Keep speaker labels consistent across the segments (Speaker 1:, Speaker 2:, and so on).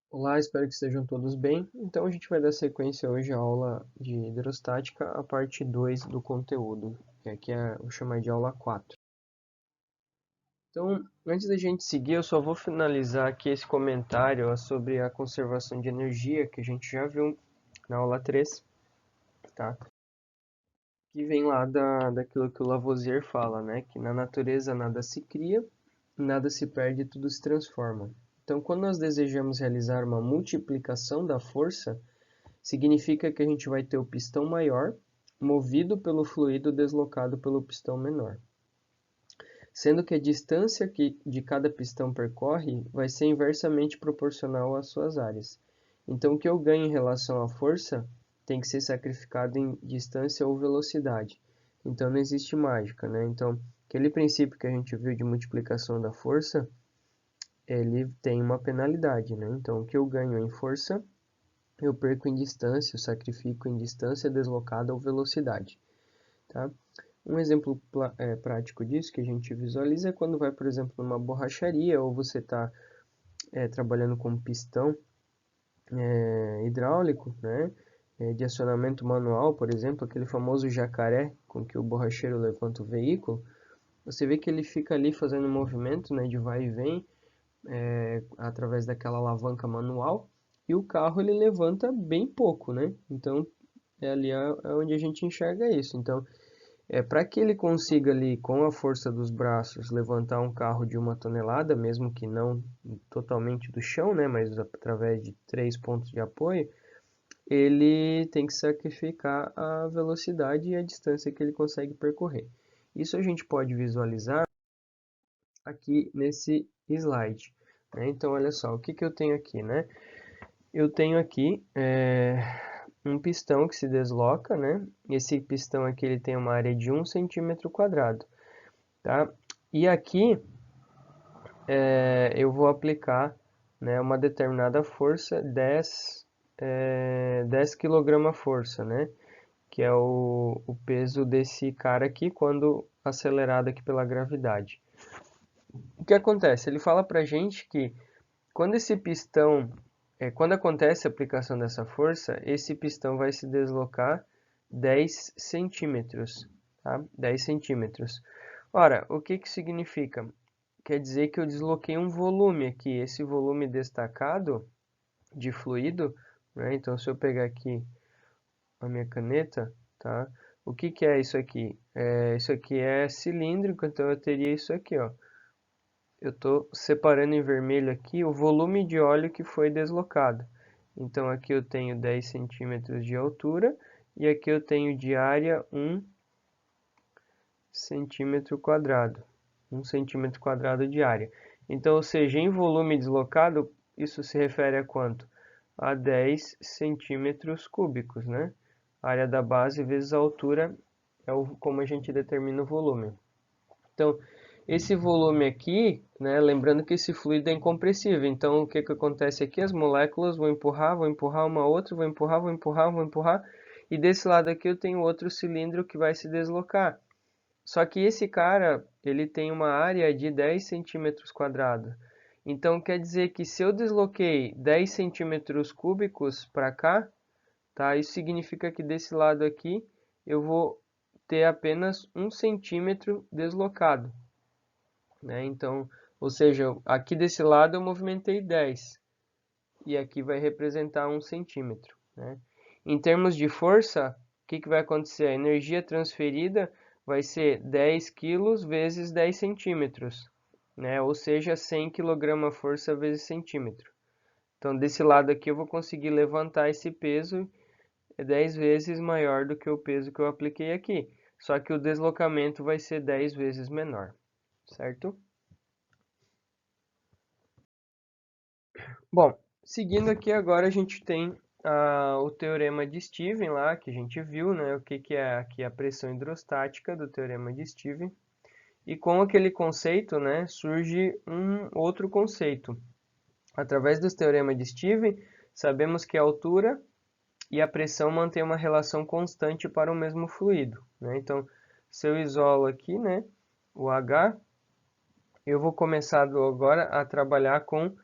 Speaker 1: Olá, espero que estejam todos bem. Então, a gente vai dar sequência hoje à aula de hidrostática, a parte 2 do conteúdo, que aqui vou chamar de aula 4. Então, antes da gente seguir, eu só vou finalizar aqui esse comentário sobre a conservação de energia, que a gente já viu na aula 3, tá? Que vem lá daquilo que o Lavoisier fala, né? Que na natureza nada se cria, nada se perde, tudo se transforma. Então, quando nós desejamos realizar uma multiplicação da força, significa que a gente vai ter o pistão maior movido pelo fluido deslocado pelo pistão menor, sendo que a distância que de cada pistão percorre vai ser inversamente proporcional às suas áreas. Então, o que eu ganho em relação à força tem que ser sacrificado em distância ou velocidade. Então, não existe mágica, né? Então, aquele princípio que a gente viu de multiplicação da força, ele tem uma penalidade, né? Então, o que eu ganho em força eu perco em distância, eu sacrifico em distância deslocada ou velocidade. Tá? Um exemplo prático disso que a gente visualiza é quando vai, por exemplo, numa borracharia ou você está trabalhando com um pistão hidráulico, né? De acionamento manual, por exemplo, aquele famoso jacaré com que o borracheiro levanta o veículo, você vê que ele fica ali fazendo um movimento, né, de vai e vem através daquela alavanca manual e o carro ele levanta bem pouco, né? Então ali é onde a gente enxerga isso. Então, para que ele consiga ali, com a força dos braços, levantar um carro de 1 tonelada, mesmo que não totalmente do chão, né, mas através de 3 pontos de apoio, ele tem que sacrificar a velocidade e a distância que ele consegue percorrer. Isso a gente pode visualizar aqui nesse slide, né? Então, olha só, o que que eu tenho aqui, né? Eu tenho aqui um pistão que se desloca, né? Esse pistão aqui ele tem uma área de 1 cm², tá? E aqui eu vou aplicar, né, uma determinada força, 10 kg força, né? Que é o peso desse cara aqui quando acelerado aqui pela gravidade. O que acontece? Ele fala pra gente que quando esse pistão, quando acontece a aplicação dessa força, esse pistão vai se deslocar 10 centímetros, tá? 10 centímetros. Ora, o que que significa? Quer dizer que eu desloquei um volume aqui, esse volume destacado de fluido, né? Então, se eu pegar aqui a minha caneta, tá? O que que é isso aqui? Isso aqui é cilíndrico, então eu teria isso aqui, ó. Eu estou separando em vermelho aqui o volume de óleo que foi deslocado. Então aqui eu tenho 10 centímetros de altura e aqui eu tenho de área 1 cm². 1 cm² de área. Então, ou seja, em volume deslocado, isso se refere a quanto? A 10 centímetros cúbicos, né? A área da base vezes a altura é como a gente determina o volume. Então, esse volume aqui, né, lembrando que esse fluido é incompressível, então o que que acontece aqui? As moléculas vão empurrar uma outra, vão empurrar, vão empurrar, vão empurrar, e desse lado aqui eu tenho outro cilindro que vai se deslocar. Só que esse cara, ele tem uma área de 10 centímetros². Então quer dizer que se eu desloquei 10 centímetros cúbicos para cá, tá? Isso significa que desse lado aqui eu vou ter apenas 1 cm deslocado, né? Então, ou seja, aqui desse lado eu movimentei 10 e aqui vai representar 1 cm, né? Em termos de força, o que que vai acontecer? A energia transferida vai ser 10 quilos vezes 10 centímetros, né? Ou seja, 100 kg força vezes centímetro. Então, desse lado aqui eu vou conseguir levantar esse peso 10 vezes maior do que o peso que eu apliquei aqui. Só que o deslocamento vai ser 10 vezes menor, certo? Bom, seguindo aqui agora a gente tem o teorema de Stevens lá, que a gente viu, né? O que, que é aqui a pressão hidrostática do teorema de Stevens. E com aquele conceito, né, surge um outro conceito. Através dos teoremas de Stevens, sabemos que a altura e a pressão mantêm uma relação constante para o mesmo fluido, né? Então, se eu isolo aqui, né, o H, eu vou começar agora a trabalhar com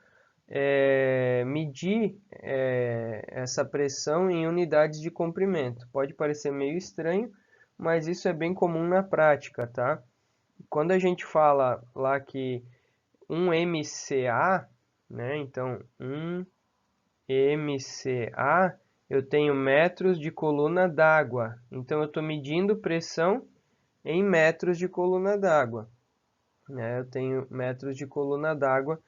Speaker 1: medir essa pressão em unidades de comprimento. Pode parecer meio estranho, mas isso é bem comum na prática, tá? Quando a gente fala lá que 1 MCA, né? Então, 1 MCA, eu tenho metros de coluna d'água. Então, eu estou medindo pressão em metros de coluna d'água, né? Eu tenho metros de coluna d'água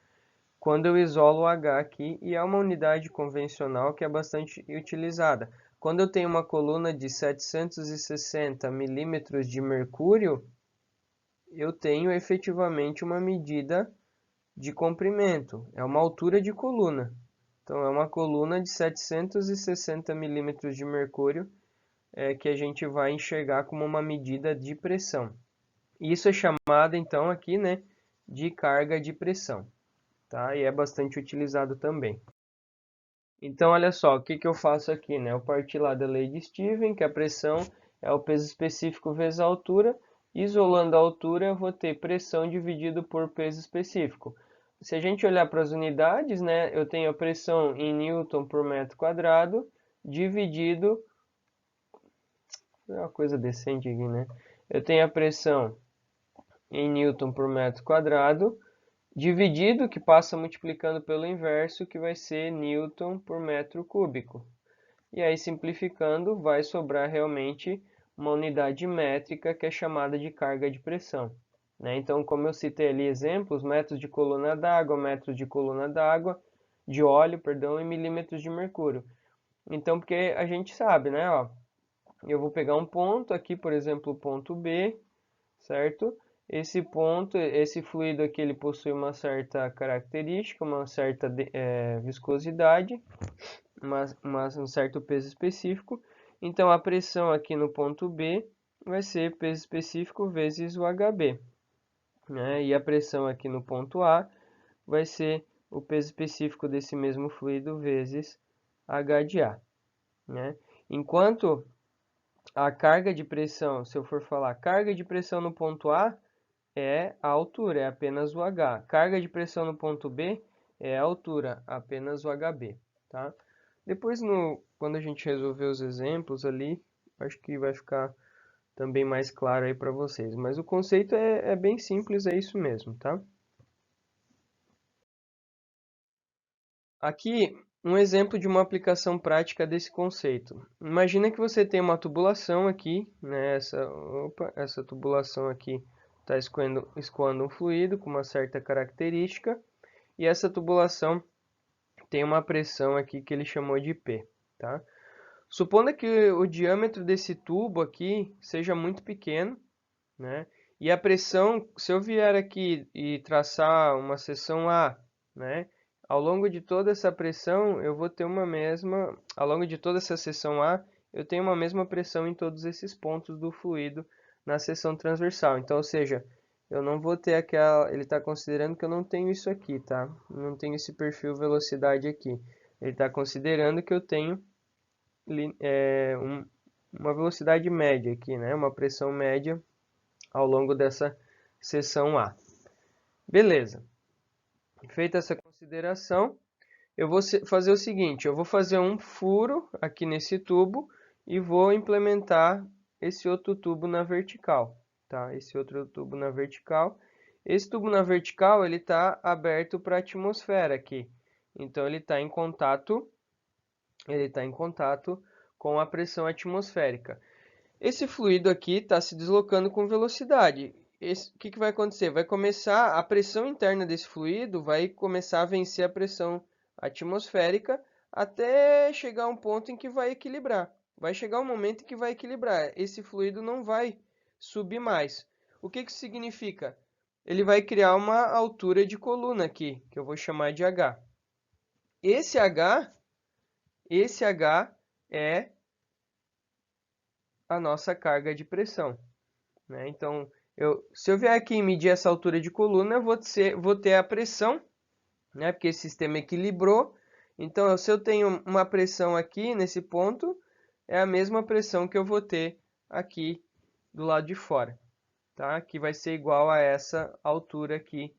Speaker 1: quando eu isolo o H aqui, e é uma unidade convencional que é bastante utilizada. Quando eu tenho uma coluna de 760 milímetros de mercúrio, eu tenho efetivamente uma medida de comprimento, é uma altura de coluna. Então, é uma coluna de 760 milímetros de mercúrio que a gente vai enxergar como uma medida de pressão. Isso é chamado, então, aqui, né, de carga de pressão, tá? E é bastante utilizado também. Então, olha só, o que eu faço aqui, né? Eu parti lá da lei de Stephen, que a pressão é o peso específico vezes a altura. Isolando a altura, eu vou ter pressão dividido por peso específico. Se a gente olhar para as unidades, né, eu tenho a pressão em Newton por metro quadrado, dividido... É uma coisa decente aqui, né? Eu tenho a pressão em Newton por metro quadrado, dividido, que passa multiplicando pelo inverso, que vai ser Newton por metro cúbico. E aí, simplificando, vai sobrar realmente uma unidade métrica que é chamada de carga de pressão, né? Então, como eu citei ali exemplos, metros de coluna d'água, metros de coluna d'água, de óleo, perdão, e milímetros de mercúrio. Então, porque a gente sabe, né? Ó, eu vou pegar um ponto aqui, por exemplo, o ponto B, certo? Esse ponto, esse fluido aqui, ele possui uma certa característica, uma certa viscosidade, um certo peso específico. Então, a pressão aqui no ponto B vai ser peso específico vezes o HB, né? E a pressão aqui no ponto A vai ser o peso específico desse mesmo fluido vezes H de A, né? Enquanto a carga de pressão, se eu for falar carga de pressão no ponto A, é a altura, é apenas o H. Carga de pressão no ponto B é a altura, apenas o HB, tá? Depois, quando a gente resolver os exemplos ali, acho que vai ficar também mais claro aí para vocês. Mas o conceito é bem simples, é isso mesmo, tá? Aqui, um exemplo de uma aplicação prática desse conceito. Imagina que você tem uma tubulação aqui, né? Essa tubulação aqui está escoando um fluido com uma certa característica, e essa tubulação tem uma pressão aqui que ele chamou de P, tá? Supondo que o diâmetro desse tubo aqui seja muito pequeno, né? E a pressão, se eu vier aqui e traçar uma seção A, né? Ao longo de toda essa pressão, eu vou ter uma mesma... Ao longo de toda essa seção A, eu tenho uma mesma pressão em todos esses pontos do fluido na seção transversal. Então, ou seja, eu não vou ter aquela... Ele está considerando que eu não tenho isso aqui, tá? Não tenho esse perfil velocidade aqui. Ele está considerando que eu tenho uma velocidade média aqui, né? Uma pressão média ao longo dessa seção A. Beleza. Feita essa consideração, eu vou fazer o seguinte, eu vou fazer um furo aqui nesse tubo e vou implementar esse outro tubo na vertical, tá? Esse outro tubo na vertical. Esse tubo na vertical, ele está aberto para a atmosfera aqui. Então, ele está em contato com a pressão atmosférica. Esse fluido aqui está se deslocando com velocidade. O que vai acontecer? Vai começar a pressão interna desse fluido, vai começar a vencer a pressão atmosférica até chegar a um ponto em que vai equilibrar. Vai chegar um momento em que vai equilibrar. Esse fluido não vai subir mais. O que isso significa? Ele vai criar uma altura de coluna aqui, que eu vou chamar de H. Esse H é a nossa carga de pressão, né? Então, se eu vier aqui e medir essa altura de coluna, eu vou ter a pressão, né? Porque esse sistema equilibrou. Então, se eu tenho uma pressão aqui nesse ponto, é a mesma pressão que eu vou ter aqui do lado de fora, tá? Que vai ser igual a essa altura aqui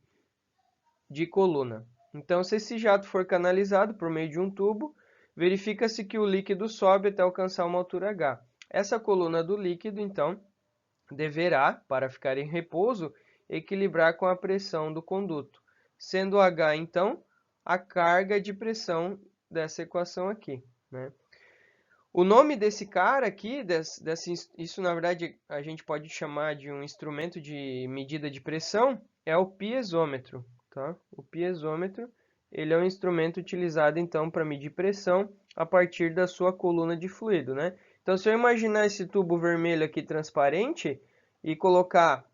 Speaker 1: de coluna, Então, se esse jato for canalizado por meio de um tubo, verifica-se que o líquido sobe até alcançar uma altura H. Essa coluna do líquido, então, deverá, para ficar em repouso, equilibrar com a pressão do conduto, sendo H, então, a carga de pressão dessa equação aqui, né? O nome desse cara aqui, isso na verdade a gente pode chamar de um instrumento de medida de pressão, é o piezômetro, tá? O piezômetro, ele é um instrumento utilizado então para medir pressão a partir da sua coluna de fluido, né? Então, se eu imaginar esse tubo vermelho aqui transparente e colocar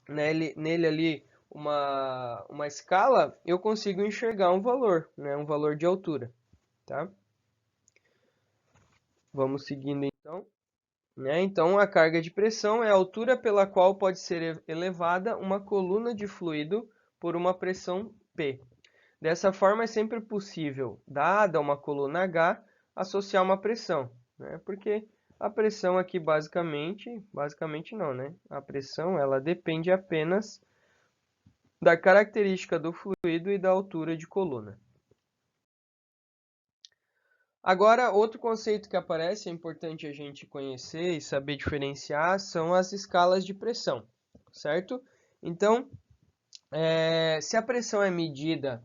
Speaker 1: nele ali uma escala, eu consigo enxergar um valor, né? Um valor de altura, tá? Vamos seguindo então. Então, a carga de pressão é a altura pela qual pode ser elevada uma coluna de fluido por uma pressão P. Dessa forma, é sempre possível, dada uma coluna H, associar uma pressão, né? Porque a pressão aqui basicamente não, né? A pressão ela depende apenas da característica do fluido e da altura de coluna. Agora, outro conceito que aparece, é importante a gente conhecer e saber diferenciar, são as escalas de pressão, certo? Então, se a pressão é medida,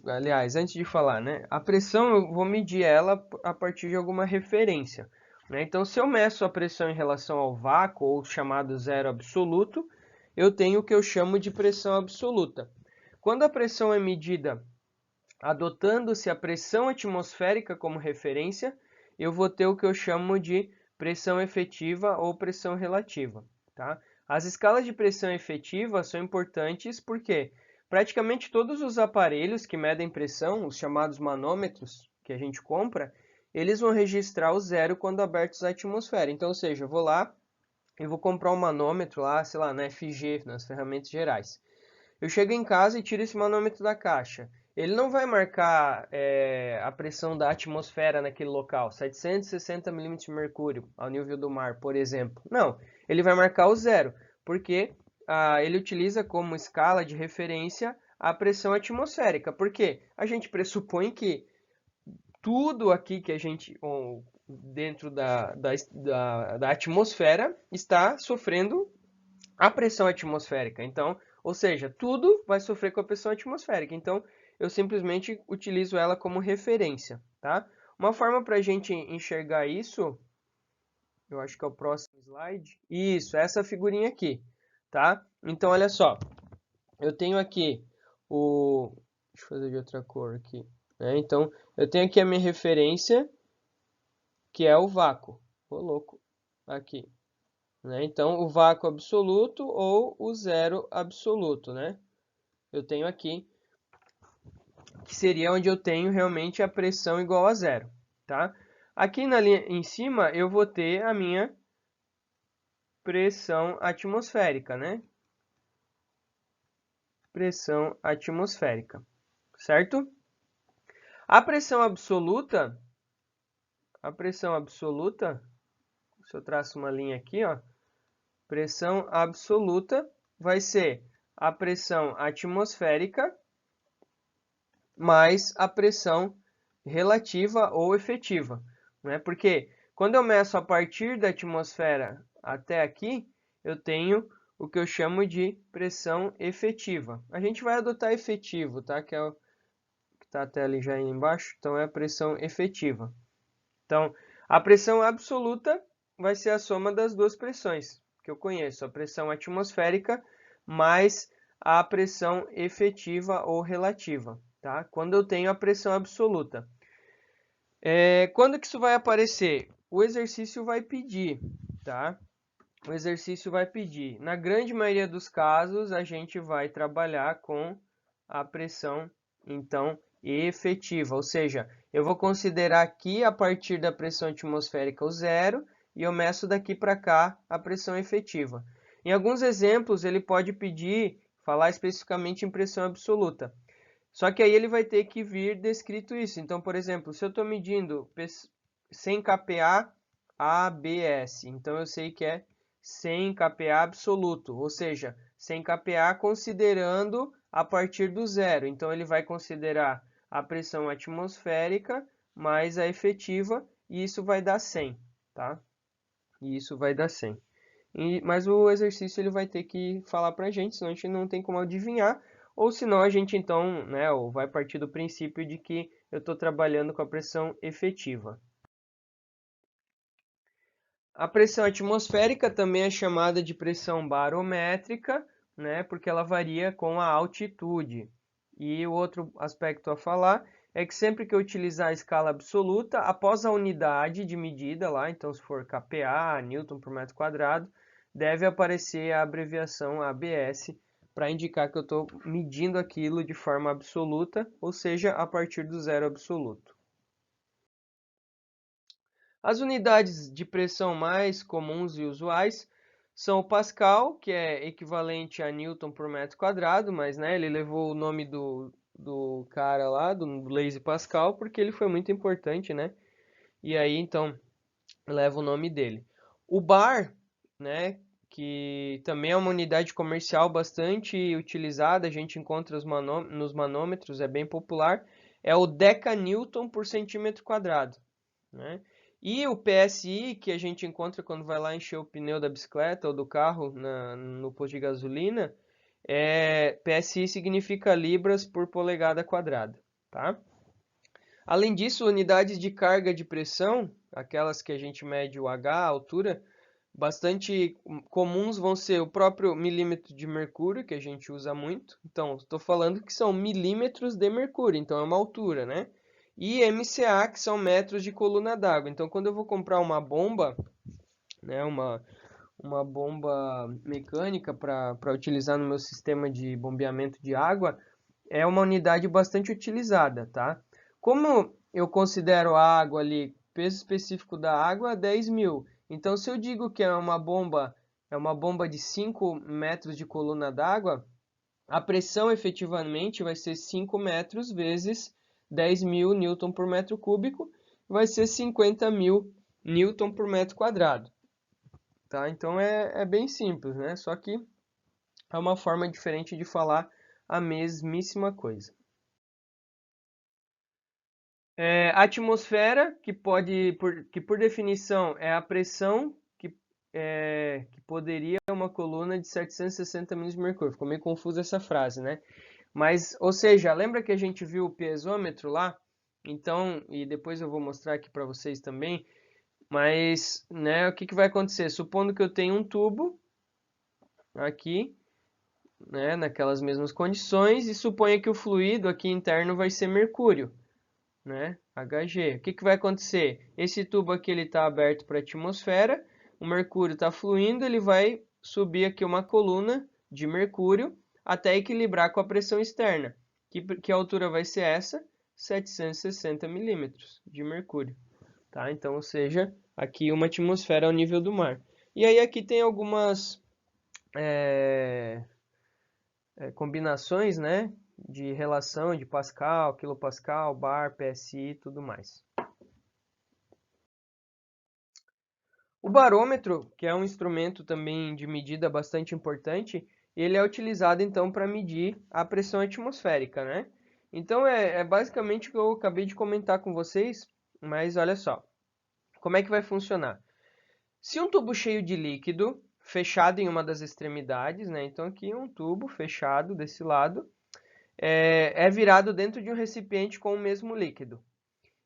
Speaker 1: aliás, antes de falar, né? A pressão eu vou medir ela a partir de alguma referência, né? Então, se eu meço a pressão em relação ao vácuo, ou chamado zero absoluto, eu tenho o que eu chamo de pressão absoluta. Quando a pressão é medida adotando-se a pressão atmosférica como referência, eu vou ter o que eu chamo de pressão efetiva ou pressão relativa, tá? As escalas de pressão efetiva são importantes porque praticamente todos os aparelhos que medem pressão, os chamados manômetros que a gente compra, eles vão registrar o zero quando abertos à atmosfera. Então, ou seja, eu vou lá e vou comprar um manômetro lá, sei lá, na FG, nas ferramentas gerais. Eu chego em casa e tiro esse manômetro da caixa. Ele não vai marcar a pressão da atmosfera naquele local, 760 milímetros de mercúrio ao nível do mar, por exemplo. Não, ele vai marcar o zero, porque ele utiliza como escala de referência a pressão atmosférica. Porque a gente pressupõe que tudo aqui que a gente, dentro da atmosfera, está sofrendo a pressão atmosférica. Então, ou seja, tudo vai sofrer com a pressão atmosférica. Então, eu simplesmente utilizo ela como referência, tá? Uma forma para a gente enxergar isso, eu acho que é o próximo slide. Isso, essa figurinha aqui, tá? Então, olha só. Eu tenho aqui o... Deixa eu fazer de outra cor aqui. Então, eu tenho aqui a minha referência, que é o vácuo. Ô, louco. Aqui. Então, o vácuo absoluto ou o zero absoluto, né? Eu tenho aqui, que seria onde eu tenho realmente a pressão igual a zero, tá? Aqui na linha em cima, eu vou ter a minha pressão atmosférica, né? Pressão atmosférica, certo? A pressão absoluta, se eu traço uma linha aqui, ó, pressão absoluta vai ser a pressão atmosférica mais a pressão relativa ou efetiva, né? Porque quando eu meço a partir da atmosfera até aqui, eu tenho o que eu chamo de pressão efetiva. A gente vai adotar efetivo, tá? Que é o que está até ali já embaixo, então é a pressão efetiva. Então, a pressão absoluta vai ser a soma das duas pressões que eu conheço, a pressão atmosférica mais a pressão efetiva ou relativa, tá? Quando eu tenho a pressão absoluta. Quando que isso vai aparecer? O exercício vai pedir, tá? O exercício vai pedir. Na grande maioria dos casos, a gente vai trabalhar com a pressão, então, efetiva. Ou seja, eu vou considerar aqui, a partir da pressão atmosférica, o zero, e eu meço daqui para cá a pressão efetiva. Em alguns exemplos, ele pode pedir, falar especificamente em pressão absoluta. Só que aí ele vai ter que vir descrito isso. Então, por exemplo, se eu estou medindo 100 kPa ABS, então eu sei que é 100 kPa absoluto, ou seja, 100 kPa considerando a partir do zero. Então, ele vai considerar a pressão atmosférica mais a efetiva, e isso vai dar 100, tá? E isso vai dar 100. Mas o exercício ele vai ter que falar para a gente, senão a gente não tem como adivinhar, ou senão a gente então, né, vai partir do princípio de que eu estou trabalhando com a pressão efetiva. A pressão atmosférica também é chamada de pressão barométrica, né, porque ela varia com a altitude. E o outro aspecto a falar é que sempre que eu utilizar a escala absoluta, após a unidade de medida lá, então se for kPa, Newton por metro quadrado, deve aparecer a abreviação ABS para indicar que eu estou medindo aquilo de forma absoluta, ou seja, a partir do zero absoluto. As unidades de pressão mais comuns e usuais são o Pascal, que é equivalente a Newton por metro quadrado, mas né, ele levou o nome do cara lá, do Blaise Pascal, porque ele foi muito importante, né? E aí, então, leva o nome dele. O bar, né, que também é uma unidade comercial bastante utilizada, a gente encontra nos manômetros, é bem popular, é o decanewton por centímetro quadrado, né? E o PSI, que a gente encontra quando vai lá encher o pneu da bicicleta ou do carro no posto de gasolina, PSI significa libras por polegada quadrada, tá? Além disso, unidades de carga de pressão, aquelas que a gente mede o H, a altura, bastante comuns vão ser o próprio milímetro de mercúrio, que a gente usa muito. Então, estou falando que são milímetros de mercúrio, então é uma altura, né? E MCA, que são metros de coluna d'água. Então, quando eu vou comprar uma bomba, né, uma bomba mecânica para utilizar no meu sistema de bombeamento de água, é uma unidade bastante utilizada, tá? Como eu considero a água ali, peso específico da água, 10.000. Então, se eu digo que é uma bomba de 5 metros de coluna d'água, a pressão efetivamente vai ser 5 metros vezes 10.000 newton por metro cúbico, vai ser 50.000 newton por metro quadrado. Tá? Então é bem simples, né? Só que é uma forma diferente de falar a mesmíssima coisa. A atmosfera, que por definição é a pressão que poderia uma coluna de 760 milímetros de mercúrio. Ficou meio confusa essa frase, né? Mas, ou seja, lembra que a gente viu o piezômetro lá? Então, e depois eu vou mostrar aqui para vocês também, mas, né, o que vai acontecer? Supondo que eu tenho um tubo aqui, né, naquelas mesmas condições, e suponha que o fluido aqui interno vai ser mercúrio, né, Hg. O que vai acontecer? Esse tubo aqui está aberto para a atmosfera, o mercúrio está fluindo, ele vai subir aqui uma coluna de mercúrio até equilibrar com a pressão externa. Que altura vai ser essa? 760 milímetros de mercúrio. Tá? Então, ou seja, aqui uma atmosfera ao nível do mar. E aí aqui tem algumas combinações, né, de relação de Pascal, quilopascal, bar, PSI e tudo mais. O barômetro, que é um instrumento também de medida bastante importante, ele é utilizado então para medir a pressão atmosférica, né? Então é basicamente o que eu acabei de comentar com vocês, mas olha só, como é que vai funcionar? Se um tubo cheio de líquido, fechado em uma das extremidades, né? Então aqui um tubo fechado desse lado, é virado dentro de um recipiente com o mesmo líquido.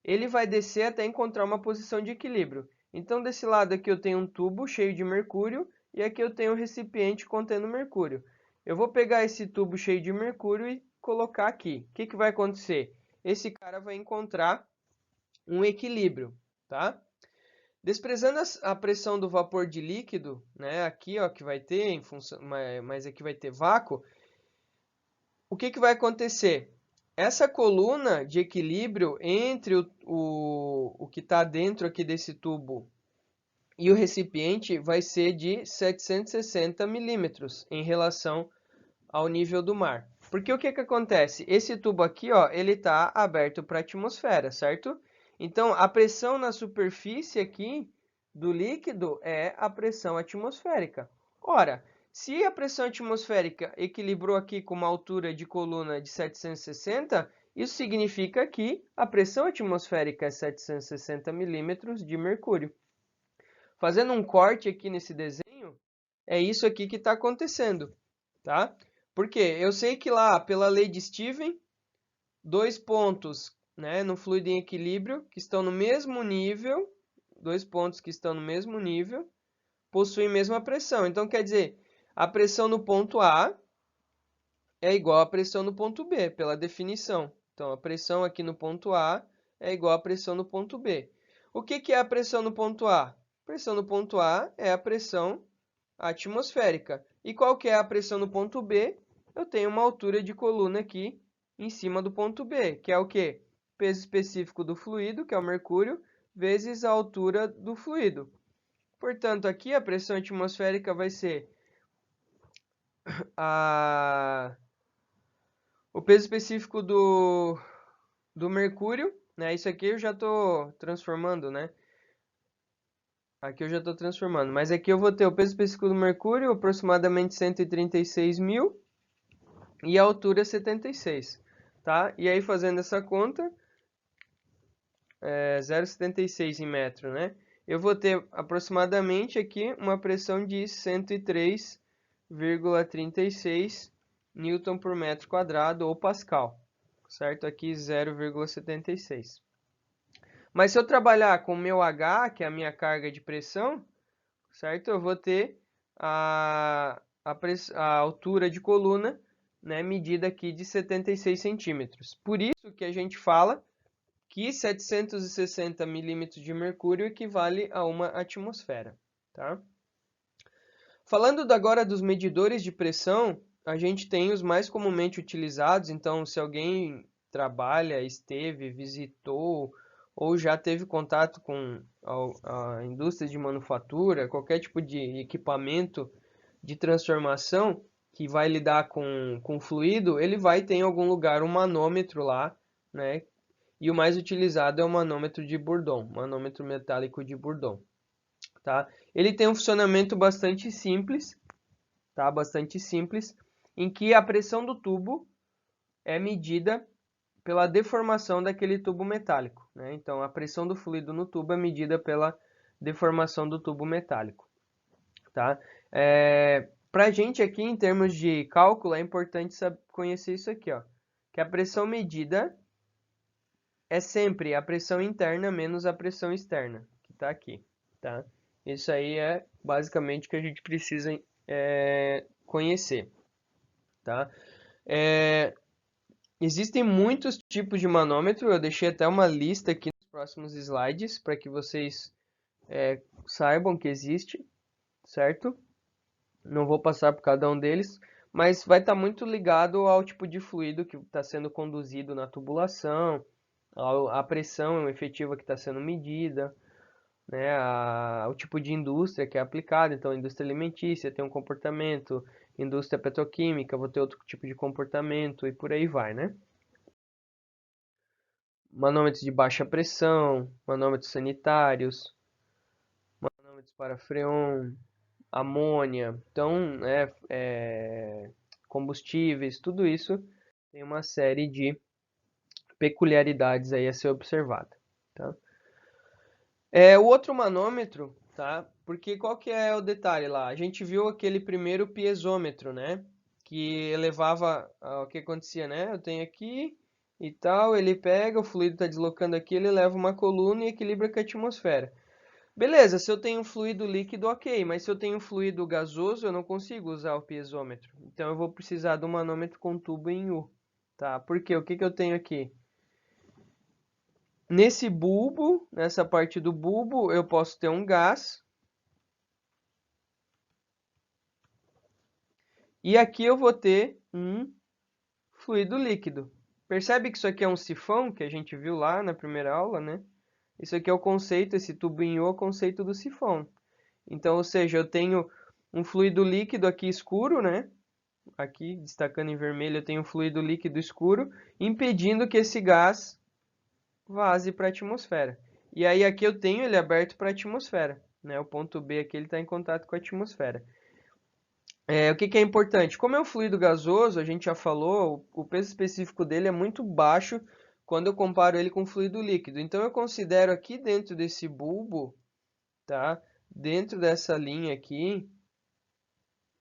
Speaker 1: Ele vai descer até encontrar uma posição de equilíbrio. Então, desse lado aqui eu tenho um tubo cheio de mercúrio e aqui eu tenho um recipiente contendo mercúrio. Eu vou pegar esse tubo cheio de mercúrio e colocar aqui. O que vai acontecer? Esse cara vai encontrar um equilíbrio, tá? Desprezando a pressão do vapor de líquido, né, aqui ó, que vai ter, em função, mas aqui vai ter vácuo, o que vai acontecer? Essa coluna de equilíbrio entre o que está dentro aqui desse tubo e o recipiente vai ser de 760 milímetros em relação ao nível do mar. Porque o que acontece? Esse tubo aqui, ó, ele está aberto para a atmosfera, certo? Então, a pressão na superfície aqui do líquido é a pressão atmosférica. Ora, Se a pressão atmosférica equilibrou aqui com uma altura de coluna de 760, isso significa que a pressão atmosférica é 760 milímetros de mercúrio. Fazendo um corte aqui nesse desenho, é isso aqui que está acontecendo, tá? Porque eu sei que lá, pela lei de Stephen, dois pontos, né, no fluido em equilíbrio, que estão no mesmo nível, dois pontos que estão no mesmo nível, possuem a mesma pressão. Então, quer dizer, a pressão no ponto A é igual à pressão no ponto B, pela definição. Então, a pressão aqui no ponto A é igual à pressão no ponto B. O que é a pressão no ponto A? A pressão no ponto A é a pressão atmosférica. E qual que é a pressão no ponto B? Eu tenho uma altura de coluna aqui em cima do ponto B, que é o quê? Peso específico do fluido, que é o mercúrio, vezes a altura do fluido. Portanto, aqui a pressão atmosférica vai ser o peso específico do mercúrio, né? Isso aqui eu já estou transformando, né? Aqui eu já estou transformando, mas aqui eu vou ter o peso específico do mercúrio, aproximadamente 136 mil, e a altura 76, tá? E aí fazendo essa conta, 0,76 em metro, né? Eu vou ter aproximadamente aqui uma pressão de 103,36 newton por metro quadrado ou pascal, certo? Aqui 0,76. Mas se eu trabalhar com o meu H, que é a minha carga de pressão, certo? Eu vou ter a altura de coluna, né, medida aqui de 76 centímetros. Por isso que a gente fala que 760 milímetros de mercúrio equivale a uma atmosfera, tá? Falando agora dos medidores de pressão, a gente tem os mais comumente utilizados. Então, se alguém trabalha, esteve, visitou ou já teve contato com a indústria de manufatura, qualquer tipo de equipamento de transformação que vai lidar com fluido, ele vai ter em algum lugar um manômetro lá, né? E o mais utilizado é o manômetro de Bourdon, manômetro metálico de Bourdon, tá? Ele tem um funcionamento bastante simples, tá? Bastante simples, em que a pressão do tubo é medida pela deformação daquele tubo metálico, né? Então, a pressão do fluido no tubo é medida pela deformação do tubo metálico, tá? Para a gente aqui, em termos de cálculo, é importante conhecer isso aqui, ó, que a pressão medida é sempre a pressão interna menos a pressão externa, que está aqui, tá? Isso aí é basicamente o que a gente precisa conhecer, tá? Existem muitos tipos de manômetro, eu deixei até uma lista aqui nos próximos slides para que vocês saibam que existe, certo? Não vou passar por cada um deles, mas vai estar muito ligado ao tipo de fluido que está sendo conduzido na tubulação, a pressão efetiva que está sendo medida, né, o tipo de indústria que é aplicada. Então, a indústria alimentícia tem um comportamento, indústria petroquímica vou ter outro tipo de comportamento e por aí vai, né? Manômetros de baixa pressão, manômetros sanitários, manômetros para freon, amônia, então, combustíveis, tudo isso tem uma série de peculiaridades aí a ser observada, tá? O outro manômetro, tá? Porque qual que é o detalhe lá? A gente viu aquele primeiro piezômetro, né? Que elevava o que acontecia, né? Eu tenho aqui e tal, ele pega, o fluido está deslocando aqui, ele leva uma coluna e equilibra com a atmosfera. Beleza, se eu tenho fluido líquido, ok, mas se eu tenho fluido gasoso, eu não consigo usar o piezômetro. Então eu vou precisar de um manômetro com tubo em U, tá? Por quê? O que eu tenho aqui? Nesse bulbo, nessa parte do bulbo, eu posso ter um gás. E aqui eu vou ter um fluido líquido. Percebe que isso aqui é um sifão, que a gente viu lá na primeira aula, né? Isso aqui é o conceito, esse tubo em U é o conceito do sifão. Então, ou seja, eu tenho um fluido líquido aqui escuro, né? Aqui, destacando em vermelho, eu tenho um fluido líquido escuro, impedindo que esse gás vaze para a atmosfera. E aí aqui eu tenho ele aberto para a atmosfera, né? O ponto B aqui ele está em contato com a atmosfera. O que que é importante? Como é um fluido gasoso, a gente já falou, o peso específico dele é muito baixo quando eu comparo ele com fluido líquido. Então eu considero aqui dentro desse bulbo, tá? Dentro dessa linha aqui,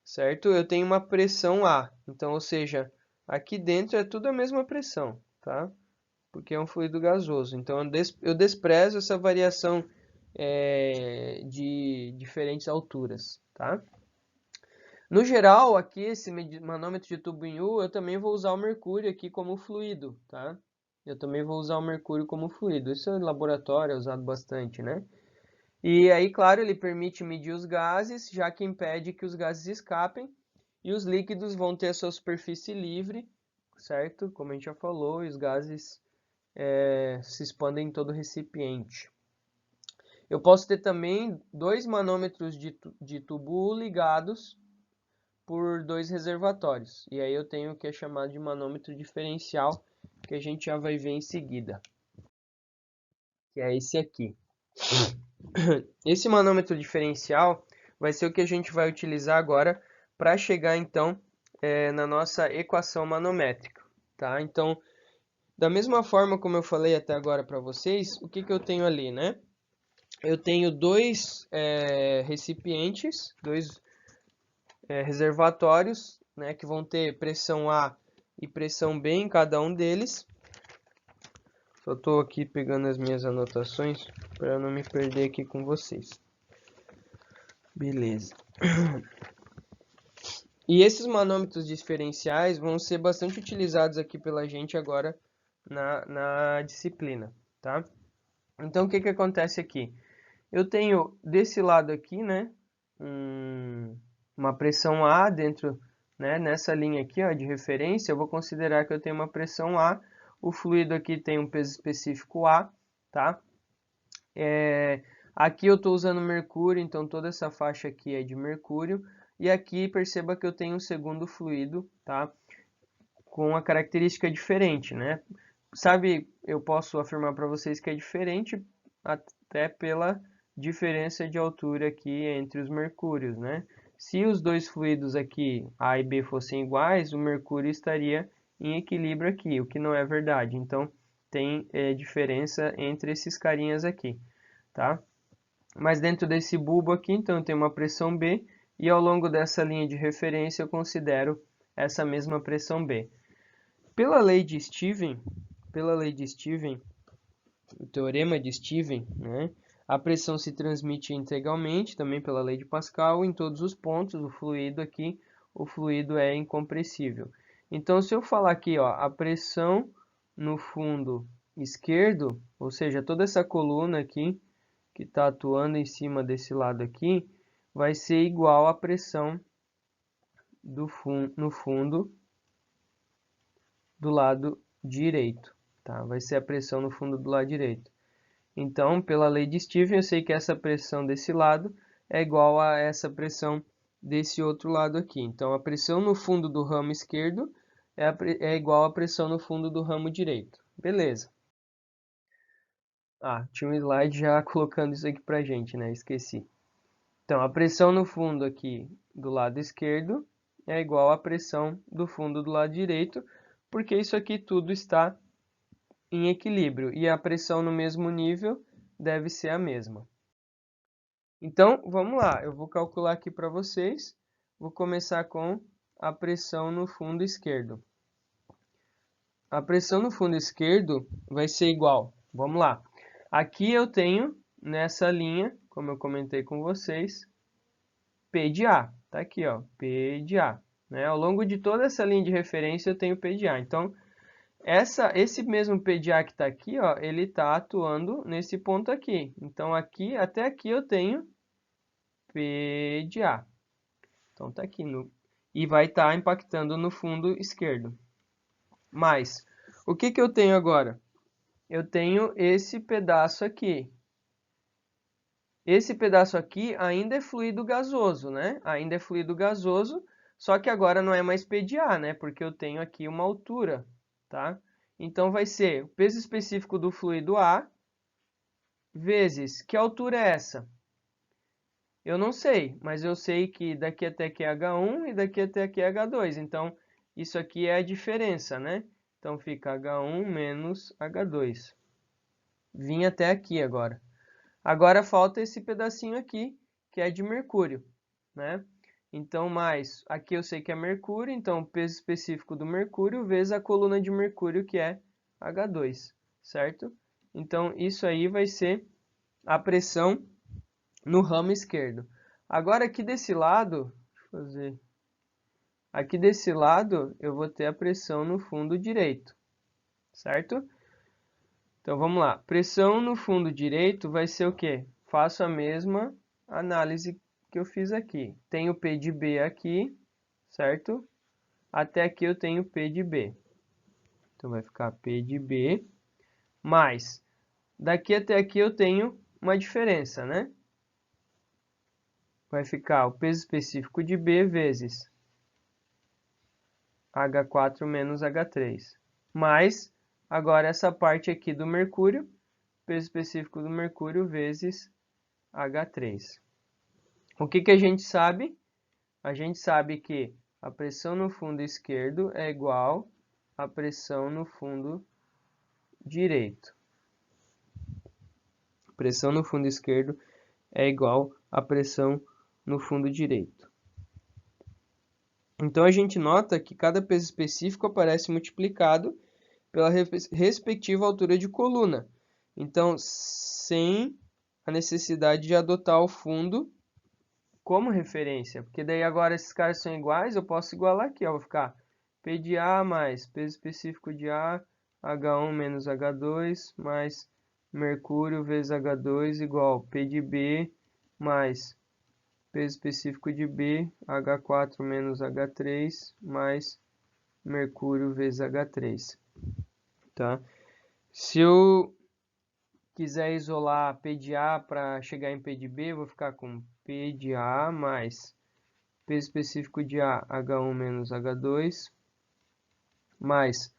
Speaker 1: certo? Eu tenho uma pressão A. Então, ou seja, aqui dentro é tudo a mesma pressão, tá? Porque é um fluido gasoso. Então eu desprezo essa variação de diferentes alturas, tá? No geral, aqui esse manômetro de tubo em U, eu também vou usar o mercúrio aqui como fluido, tá? Eu também vou usar o mercúrio como fluido. Isso em laboratório é usado bastante, né? E aí, claro, ele permite medir os gases, já que impede que os gases escapem. E os líquidos vão ter a sua superfície livre, certo? Como a gente já falou, e os gases se expandem em todo o recipiente. Eu posso ter também dois manômetros de tubo ligados por dois reservatórios. E aí eu tenho o que é chamado de manômetro diferencial, que a gente já vai ver em seguida, que é esse aqui. Esse manômetro diferencial vai ser o que a gente vai utilizar agora para chegar então na nossa equação manométrica, tá? Então, da mesma forma como eu falei até agora para vocês, o que que eu tenho ali, né? Eu tenho dois recipientes, dois reservatórios, né, que vão ter pressão A e pressão B em cada um deles. Só estou aqui pegando as minhas anotações para não me perder aqui com vocês. Beleza. E esses manômetros diferenciais vão ser bastante utilizados aqui pela gente agora na disciplina, tá? Então, o que que acontece aqui? Eu tenho desse lado aqui, né, uma pressão A dentro, né, nessa linha aqui, ó, de referência, eu vou considerar que eu tenho uma pressão A, o fluido aqui tem um peso específico A, tá? Aqui eu estou usando mercúrio, então toda essa faixa aqui é de mercúrio, e aqui perceba que eu tenho um segundo fluido, tá? Com uma característica diferente, né? Sabe, eu posso afirmar para vocês que é diferente até pela diferença de altura aqui entre os mercúrios, né? Se os dois fluidos aqui, A e B, fossem iguais, o mercúrio estaria em equilíbrio aqui, o que não é verdade. Então, tem diferença entre esses carinhas aqui, tá? Mas dentro desse bulbo aqui, então, tem uma pressão B, e ao longo dessa linha de referência eu considero essa mesma pressão B. Pela lei de Steven, o teorema de Steven, né, a pressão se transmite integralmente, também pela lei de Pascal, em todos os pontos, o fluido é incompressível. Então, se eu falar aqui, ó, a pressão no fundo esquerdo, ou seja, toda essa coluna aqui, que está atuando em cima desse lado aqui, vai ser igual à pressão no fundo do lado direito, tá? Vai ser a pressão no fundo do lado direito. Então, pela lei de Steven, eu sei que essa pressão desse lado é igual a essa pressão desse outro lado aqui. Então, a pressão no fundo do ramo esquerdo é igual à pressão no fundo do ramo direito. Beleza. Tinha um slide já colocando isso aqui pra gente, né? Esqueci. Então, a pressão no fundo aqui do lado esquerdo é igual à pressão do fundo do lado direito, porque isso aqui tudo está em equilíbrio e a pressão no mesmo nível deve ser a mesma. Então, vamos lá, eu vou calcular aqui para vocês. Vou começar com a pressão no fundo esquerdo. A pressão no fundo esquerdo vai ser igual, vamos lá. Aqui eu tenho, nessa linha, como eu comentei com vocês, P de A. Tá aqui, ó, P de A. Né? Ao longo de toda essa linha de referência eu tenho P de A. Então, esse mesmo P de A que está aqui, ó, ele está atuando nesse ponto aqui. Então, aqui, até aqui eu tenho P de A. Então, está aqui. E vai estar impactando no fundo esquerdo. Mas, o que que eu tenho agora? Eu tenho esse pedaço aqui. Esse pedaço aqui ainda é fluido gasoso, né? Ainda é fluido gasoso, só que agora não é mais P de A, né? Porque eu tenho aqui uma altura, tá? Então, vai ser o peso específico do fluido A vezes, que altura é essa? Eu não sei, mas eu sei que daqui até aqui é H1 e daqui até aqui é H2. Então, isso aqui é a diferença, né? Então, fica H1 menos H2. Vim até aqui agora. Agora falta esse pedacinho aqui, que é de mercúrio, né? Então, mais, aqui eu sei que é mercúrio, então o peso específico do mercúrio vezes a coluna de mercúrio, que é H2, certo? Então, isso aí vai ser a pressão no ramo esquerdo. Agora, aqui desse lado, deixa eu fazer... Aqui desse lado, eu vou ter a pressão no fundo direito, certo? Então, vamos lá. Pressão no fundo direito vai ser o quê? Faço a mesma análise que eu fiz aqui. Tenho P de B aqui, certo? Até aqui eu tenho P de B. Então, vai ficar P de B, mais, daqui até aqui eu tenho uma diferença, né? Vai ficar o peso específico de B vezes H4 menos H3. Mais, agora essa parte aqui do mercúrio, peso específico do mercúrio vezes H3. O que a gente sabe? A gente sabe que a pressão no fundo esquerdo é igual à pressão no fundo direito. Pressão no fundo esquerdo é igual à pressão no fundo direito. Então, a gente nota que cada peso específico aparece multiplicado pela respectiva altura de coluna. Então, sem a necessidade de adotar o fundo como referência. Porque daí agora esses caras são iguais, eu posso igualar aqui, ó. Vou ficar P de A mais peso específico de A, H1 menos H2, mais mercúrio vezes H2 igual P de B mais peso específico de B, H4 menos H3, mais mercúrio vezes H3. Tá? Se eu quiser isolar P de A para chegar em P de B, eu vou ficar com P de A mais peso específico de A, H1 menos H2, mais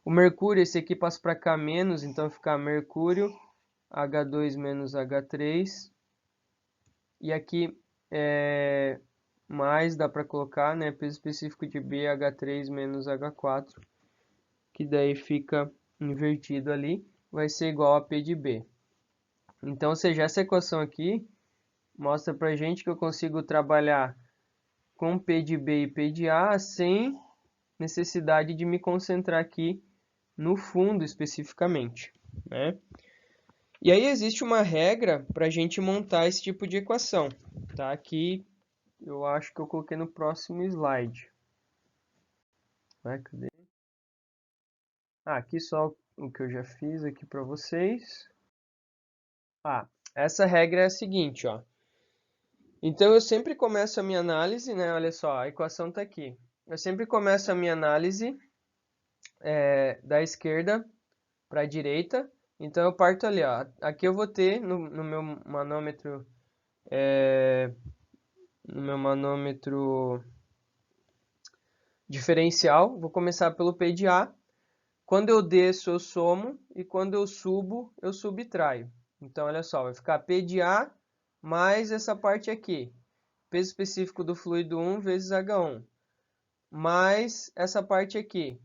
Speaker 1: o mercúrio, esse aqui passa para cá menos, então vai ficar mercúrio, H2 menos H3, e aqui mais dá para colocar, né, peso específico de B, H3 menos H4, que daí fica invertido ali, vai ser igual a P de B. Então, ou seja, essa equação aqui mostra para gente que eu consigo trabalhar com P de B e P de A sem necessidade de me concentrar aqui no fundo especificamente, né? E aí existe uma regra para a gente montar esse tipo de equação, tá? Aqui eu acho que eu coloquei no próximo slide. Cadê? Aqui só o que eu já fiz aqui para vocês. Essa regra é a seguinte, ó. Então eu sempre começo a minha análise, né? Olha só, a equação está aqui. Eu sempre começo a minha análise da esquerda para a direita. Então eu parto ali, ó. Aqui eu vou ter no meu manômetro diferencial, vou começar pelo P de A. Quando eu desço, eu somo, e quando eu subo, eu subtraio. Então, olha só, vai ficar P de A mais essa parte aqui. Peso específico do fluido 1 vezes H1. Mais essa parte aqui.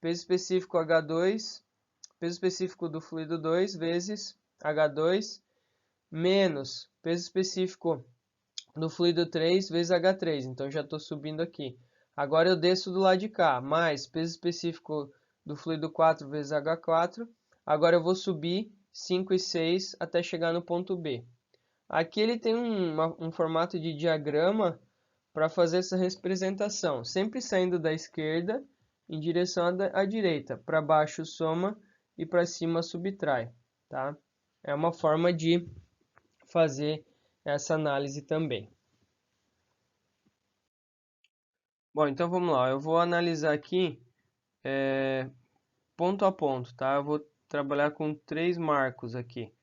Speaker 1: Peso específico H2, peso específico do fluido 2 vezes H2, menos peso específico do fluido 3 vezes H3. Então, já estou subindo aqui. Agora eu desço do lado de cá, mais peso específico do fluido 4 vezes H4. Agora eu vou subir 5 e 6 até chegar no ponto B. Aqui ele tem um formato de diagrama para fazer essa representação, sempre saindo da esquerda em direção à direita. Para baixo soma e para cima subtrai. Tá? É uma forma de fazer essa análise também. Bom, então vamos lá. Eu vou analisar aqui ponto a ponto, tá? Eu vou trabalhar com 3 marcos aqui.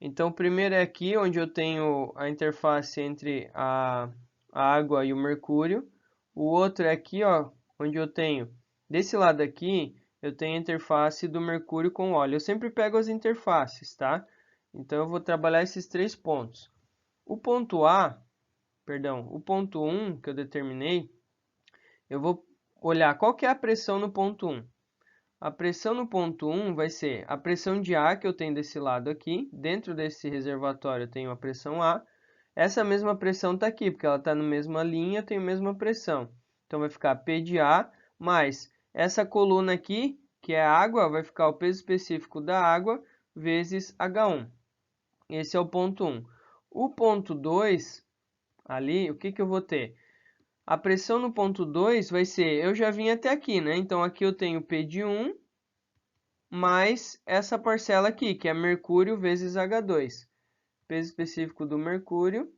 Speaker 1: Então, o primeiro é aqui, onde eu tenho a interface entre a água e o mercúrio. O outro é aqui, ó, onde eu tenho, desse lado aqui, eu tenho a interface do mercúrio com óleo. Eu sempre pego as interfaces, tá? Então, eu vou trabalhar esses 3 pontos. O ponto A perdão, o ponto 1 que eu determinei, eu vou olhar qual que é a pressão no ponto 1. A pressão no ponto 1 vai ser a pressão de A que eu tenho desse lado aqui. Dentro desse reservatório eu tenho a pressão A. Essa mesma pressão está aqui, porque ela está na mesma linha, tem a mesma pressão. Então vai ficar P de A mais essa coluna aqui, que é a água, vai ficar o peso específico da água vezes H1. Esse é o ponto 1. O ponto 2, ali, o que eu vou ter? A pressão no ponto 2 vai ser, eu já vim até aqui, né? Então aqui eu tenho P de 1 mais essa parcela aqui, que é mercúrio vezes H2. Peso específico do mercúrio,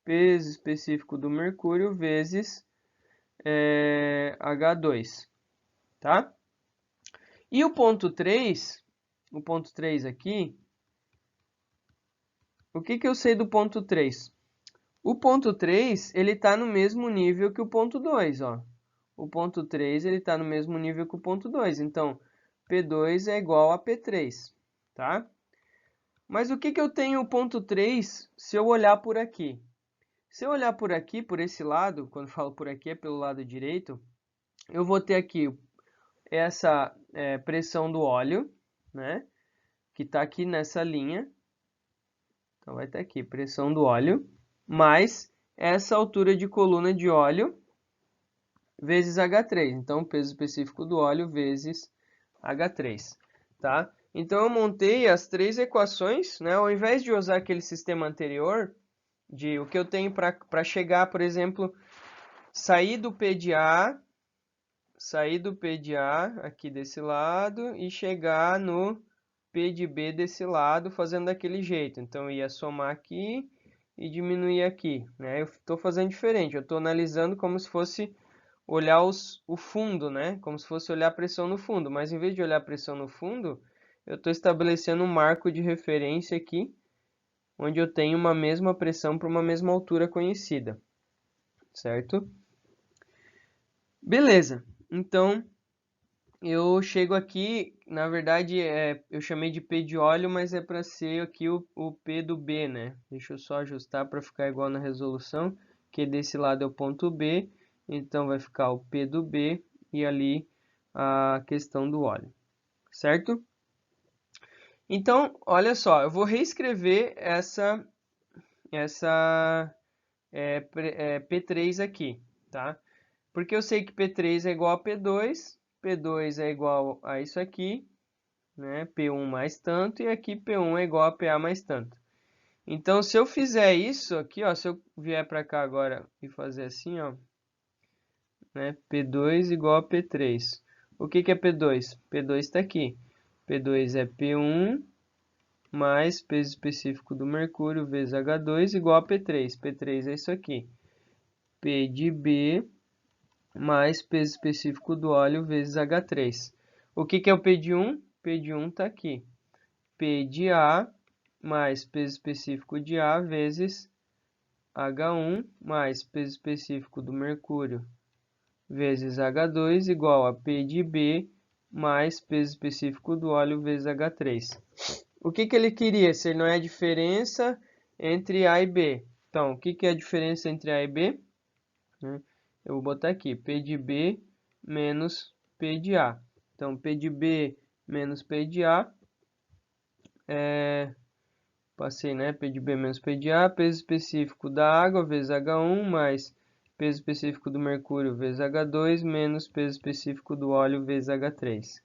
Speaker 1: peso específico do mercúrio vezes H2, tá? E o ponto 3 aqui, o que eu sei do ponto 3? O ponto 3, ele está no mesmo nível que o ponto 2, ó. O ponto 3, ele está no mesmo nível que o ponto 2. Então, P2 é igual a P3, tá? Mas o que eu tenho o ponto 3 se eu olhar por aqui? Se eu olhar por aqui, por esse lado, quando falo por aqui é pelo lado direito, eu vou ter aqui essa pressão do óleo, né? Que está aqui nessa linha. Então, vai estar aqui, pressão do óleo, mais essa altura de coluna de óleo vezes H3. Então, peso específico do óleo vezes H3, tá? Então, eu montei as três equações, né? Ao invés de usar aquele sistema anterior, de o que eu tenho para chegar, por exemplo, sair do P de A aqui desse lado e chegar no P de B desse lado, fazendo daquele jeito. Então, eu ia somar aqui e diminuir aqui, né? Eu estou fazendo diferente, eu estou analisando como se fosse olhar o fundo, né? Como se fosse olhar a pressão no fundo, mas em vez de olhar a pressão no fundo, eu estou estabelecendo um marco de referência aqui, onde eu tenho uma mesma pressão para uma mesma altura conhecida, certo? Beleza, então eu chego aqui, na verdade eu chamei de P de óleo, mas é para ser aqui o P do B, né? Deixa eu só ajustar para ficar igual na resolução, que desse lado é o ponto B, então vai ficar o P do B e ali a questão do óleo, certo? Então, olha só, eu vou reescrever essa P3 aqui, tá? Porque eu sei que P3 é igual a P2, P2 é igual a isso aqui, né? P1 mais tanto, e aqui P1 é igual a PA mais tanto. Então, se eu fizer isso aqui, ó, se eu vier para cá agora e fazer assim, ó, né? P2 igual a P3. O que é P2? P2 está aqui. P2 é P1 mais peso específico do mercúrio vezes H2 igual a P3. P3 é isso aqui. P de B mais peso específico do óleo vezes H3. O que é o P de 1? P de 1 está aqui. P de A mais peso específico de A vezes H1 mais peso específico do mercúrio vezes H2 igual a P de B mais peso específico do óleo vezes H3. O que ele queria? Se não é a diferença entre A e B. Então, o que é a diferença entre A e B? Eu vou botar aqui, P de B menos P de A. Então, P de B menos P de A, passei, né? P de B menos P de A, peso específico da água vezes H1, mais peso específico do mercúrio vezes H2, menos peso específico do óleo vezes H3.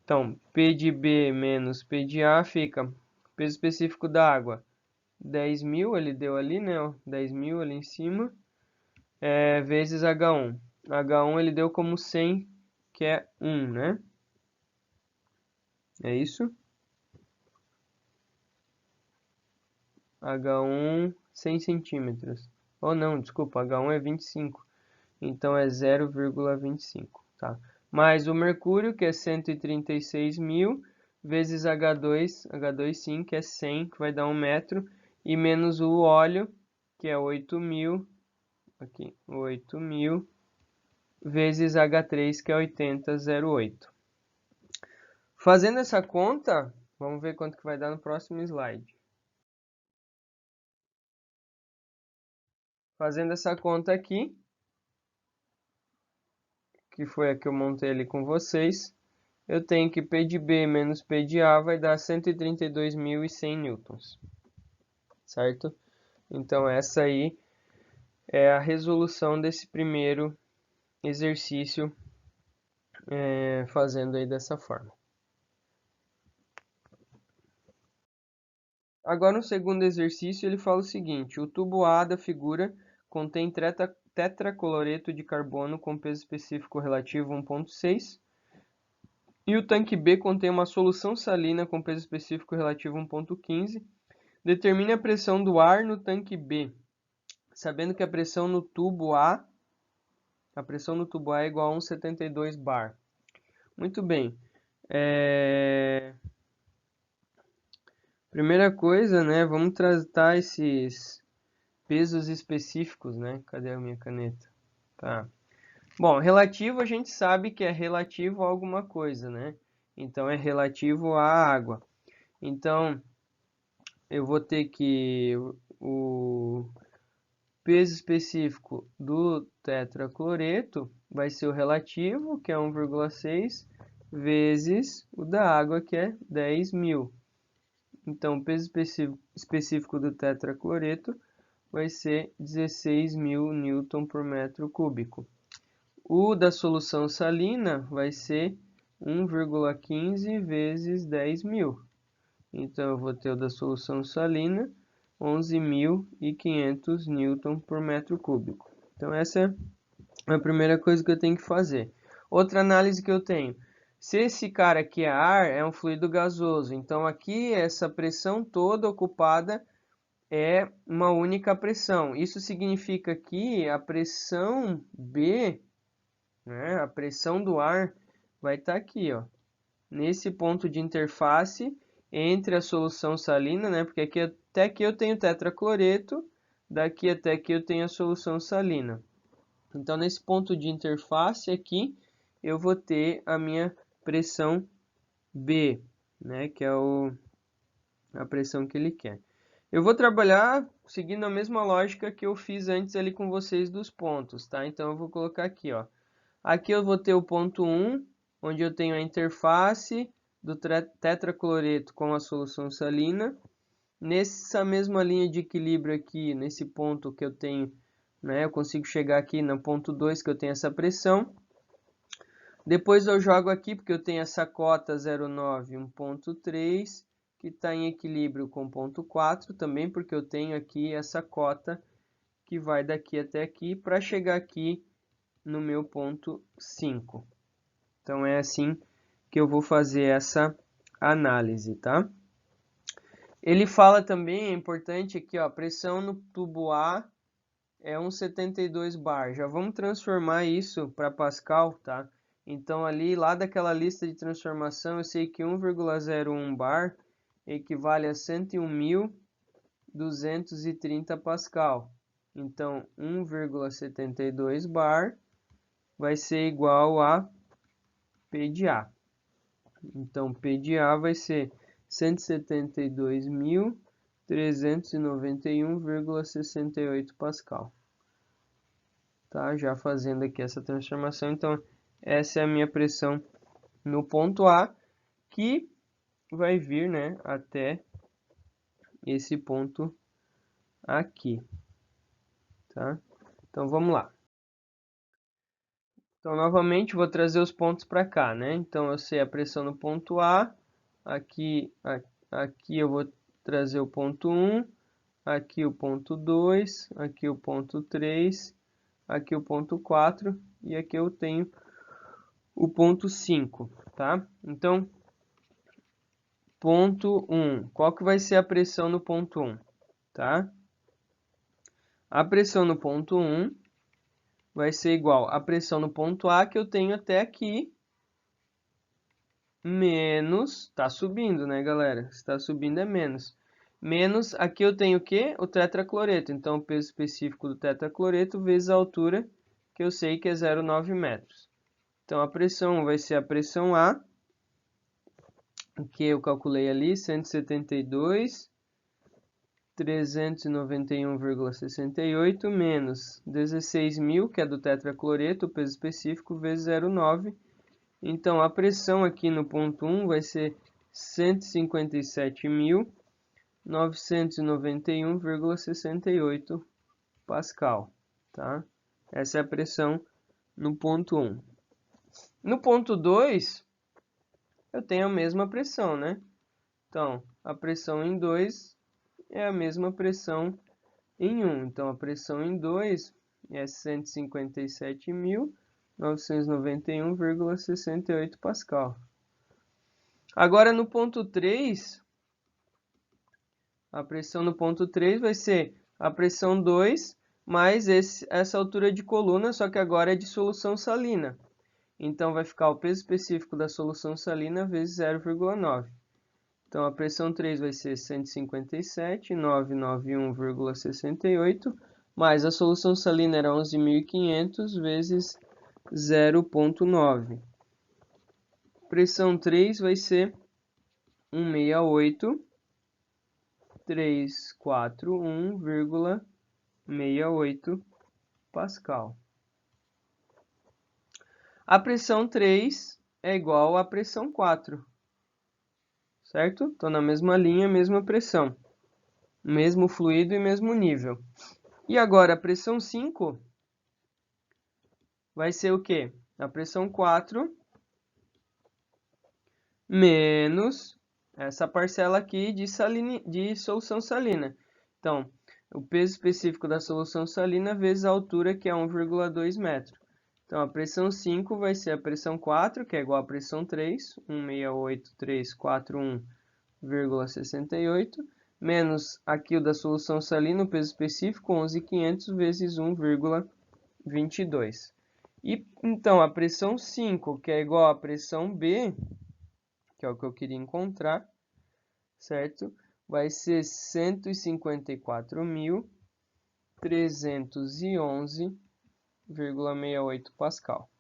Speaker 1: Então, P de B menos P de A fica peso específico da água, 10.000, ele deu ali, né? 10.000 ali em cima, vezes H1. H1 ele deu como 100, que é 1, né? É isso? H1, 100 centímetros. Ou não, desculpa, H1 é 25. Então, é 0,25, tá? Mais o mercúrio, que é 136.000, vezes H2 sim, que é 100, que vai dar 1 metro, e menos o óleo, que é 8.000, aqui, 8.000, vezes H3, que é 80,08. Fazendo essa conta, vamos ver quanto que vai dar no próximo slide. Fazendo essa conta aqui, que foi a que eu montei ali com vocês, eu tenho que P de B menos P de A vai dar 132.100 newtons, certo? Então essa aí é a resolução desse primeiro exercício, fazendo aí dessa forma. Agora no segundo exercício ele fala o seguinte: o tubo A da figura contém tetracloreto de carbono com peso específico relativo 1,6 e o tanque B contém uma solução salina com peso específico relativo 1,15. Determine a pressão do ar no tanque B, sabendo que a pressão no tubo A é igual a 1,72 bar. Muito bem. Primeira coisa, né, vamos tratar esses pesos específicos, né? Cadê a minha caneta? Tá. Bom, relativo a gente sabe que é relativo a alguma coisa, né? Então é relativo à água. Então eu vou ter que o peso específico do tetracloreto vai ser o relativo, que é 1,6, vezes o da água, que é 10.000. Então, o peso específico do tetracloreto vai ser 16.000 newton por metro cúbico. O da solução salina vai ser 1,15 vezes 10.000. Então, eu vou ter o da solução salina 11.500 newton por metro cúbico. Então, essa é a primeira coisa que eu tenho que fazer. Outra análise que eu tenho. Se esse cara aqui é ar, é um fluido gasoso. Então, aqui, essa pressão toda ocupada é uma única pressão. Isso significa que a pressão B, né, a pressão do ar, vai estar aqui, ó, nesse ponto de interface entre a solução salina, né, porque aqui, até aqui eu tenho tetracloreto, daqui até aqui eu tenho a solução salina. Então, nesse ponto de interface aqui, eu vou ter a minha pressão B, né, que é a pressão que ele quer. Eu vou trabalhar seguindo a mesma lógica que eu fiz antes ali com vocês dos pontos, tá? Então, eu vou colocar aqui, ó. Aqui eu vou ter o ponto 1, onde eu tenho a interface do tetracloreto com a solução salina. Nessa mesma linha de equilíbrio aqui, nesse ponto que eu tenho, né, eu consigo chegar aqui no ponto 2, que eu tenho essa pressão. Depois eu jogo aqui, porque eu tenho essa cota 0,9, 1,3, que está em equilíbrio com ponto 4, também porque eu tenho aqui essa cota que vai daqui até aqui, para chegar aqui no meu ponto 5. Então é assim que eu vou fazer essa análise, tá? Ele fala também, é importante aqui, ó, pressão no tubo A é 1,72 bar. Já vamos transformar isso para Pascal, tá? Então ali, lá daquela lista de transformação, eu sei que 1,01 bar equivale a 101.230 Pascal. Então 1,72 bar vai ser igual a P de A. Então P de A vai ser 172.391,68 Pascal. Tá? Já fazendo aqui essa transformação, então essa é a minha pressão no ponto A, que vai vir, né, até esse ponto aqui, tá? Então vamos lá. Então novamente vou trazer os pontos para cá, né? Então eu sei a pressão no ponto A, aqui eu vou trazer o ponto 1, aqui o ponto 2, aqui o ponto 3, aqui o ponto 4 e aqui eu tenho o ponto 5, tá? Então, ponto 1. Qual que vai ser a pressão no ponto 1, tá? A pressão no ponto 1 vai ser igual à pressão no ponto A que eu tenho até aqui, menos, tá subindo, né, galera? Se tá subindo é menos. Menos, aqui eu tenho o quê? O tetracloreto. Então, o peso específico do tetracloreto vezes a altura, que eu sei que é 0,9 metros. Então, a pressão vai ser a pressão A, que eu calculei ali, 172 391,68 menos 16.000, que é do tetracloreto, o peso específico, vezes 0,9. Então, a pressão aqui no ponto 1 vai ser 157.991,68 Pascal, tá? Essa é a pressão no ponto 1. No ponto 2, eu tenho a mesma pressão, né? Então, a pressão em 2 é a mesma pressão em 1. Então, a pressão em 2 é 157.991,68 Pascal. Agora, no ponto 3, a pressão no ponto 3 vai ser a pressão 2 mais essa altura de coluna, só que agora é de solução salina. Então, vai ficar o peso específico da solução salina vezes 0,9. Então, a pressão 3 vai ser 157.991,68, mais a solução salina era 11.500 vezes 0,9. Pressão 3 vai ser 168.341,68 Pascal. A pressão 3 é igual à pressão 4, certo? Estou na mesma linha, mesma pressão, mesmo fluido e mesmo nível. E agora a pressão 5 vai ser o quê? A pressão 4 menos essa parcela aqui de solução salina. Então, o peso específico da solução salina vezes a altura, que é 1,2 metro. Então, a pressão 5 vai ser a pressão 4, que é igual à pressão 3, 168.341,68, menos aqui o da solução salina, o peso específico, 11.500 vezes 1,22. E, então, a pressão 5, que é igual à pressão B, que é o que eu queria encontrar, certo? Vai ser 154.311,68 Pascal.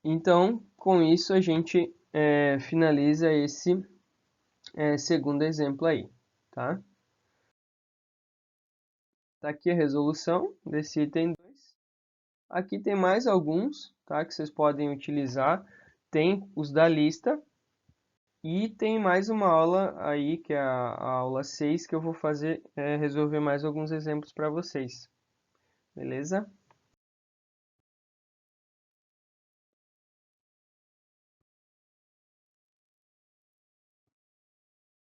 Speaker 1: Então, com isso, a gente finaliza esse segundo exemplo aí, tá? Tá aqui a resolução desse item 2. Aqui tem mais alguns, tá, que vocês podem utilizar. Tem os da lista. E tem mais uma aula aí, que é a aula 6, que eu vou resolver mais alguns exemplos para vocês. Beleza?